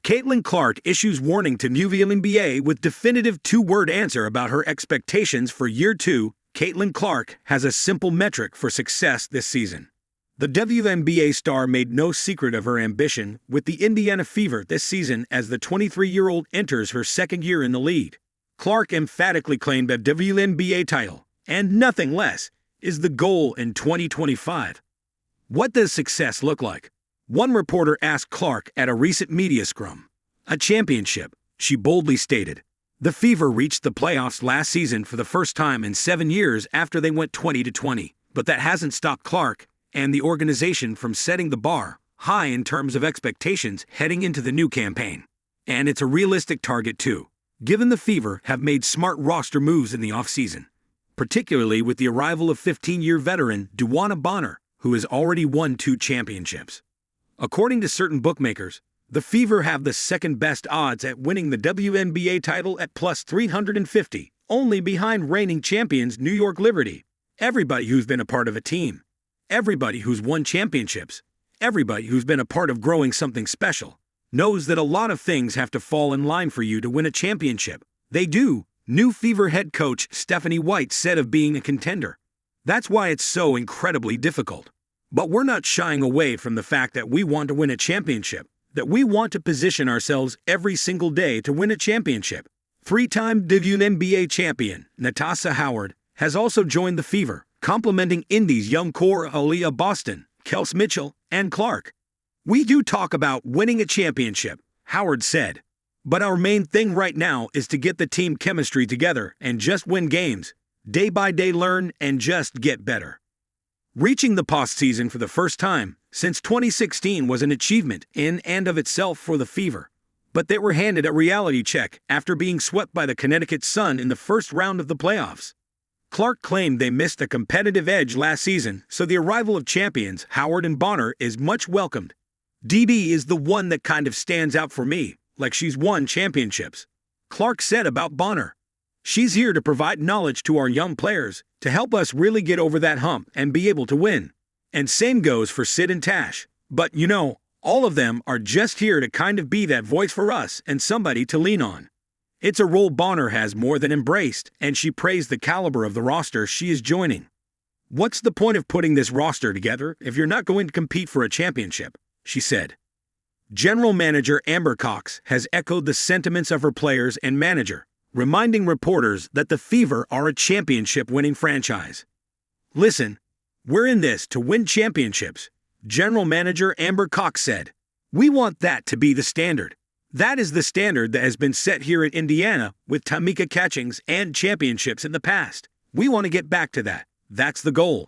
Caitlin Clark issues warning to WNBA with definitive two-word answer about her expectations for Year 2. Caitlin Clark has a simple metric for success this season. The WNBA star made no secret of her ambition with the Indiana Fever this season as the 23-year-old enters her second year in the league. Clark emphatically claimed a WNBA title, and nothing less, is the goal in 2025. What does success look like? One reporter asked Clark at a recent media scrum. A championship, she boldly stated. The Fever reached the playoffs last season for the first time in 7 years after they went 20-20, but that hasn't stopped Clark and the organization from setting the bar high in terms of expectations heading into the new campaign. And it's a realistic target too, given the Fever have made smart roster moves in the offseason, particularly with the arrival of 15-year veteran DeWanna Bonner, who has already won 2 championships. According to certain bookmakers, the Fever have the second-best odds at winning the WNBA title at plus 350, only behind reigning champions New York Liberty. Everybody who's been a part of a team, everybody who's won championships, everybody who's been a part of growing something special, knows that a lot of things have to fall in line for you to win a championship. They do, new Fever head coach Stephanie White said of being a contender. That's why it's so incredibly difficult. But we're not shying away from the fact that we want to win a championship, that we want to position ourselves every single day to win a championship. 3-time WNBA champion Natasha Howard has also joined the Fever, complementing Indy's young core Aaliyah Boston, Kels Mitchell, and Clark. We do talk about winning a championship, Howard said. But our main thing right now is to get the team chemistry together and just win games, day by day learn and just get better. Reaching the postseason for the first time since 2016 was an achievement in and of itself for the Fever, but they were handed a reality check after being swept by the Connecticut Sun in the first round of the playoffs. Clark claimed they missed a competitive edge last season, so the arrival of champions Howard and Bonner is much welcomed. DB is the one that kind of stands out for me, like she's won championships. Clark said about Bonner. She's here to provide knowledge to our young players, to help us really get over that hump and be able to win. And same goes for Sid and Tash. But all of them are just here to kind of be that voice for us and somebody to lean on. It's a role Bonner has more than embraced, and she praised the caliber of the roster she is joining. What's the point of putting this roster together if you're not going to compete for a championship? She said. General Manager Amber Cox has echoed the sentiments of her players and manager, reminding reporters that the Fever are a championship-winning franchise. Listen, we're in this to win championships, General Manager Amber Cox said. We want that to be the standard. That is the standard that has been set here in Indiana with Tamika Catchings and championships in the past. We want to get back to that. That's the goal.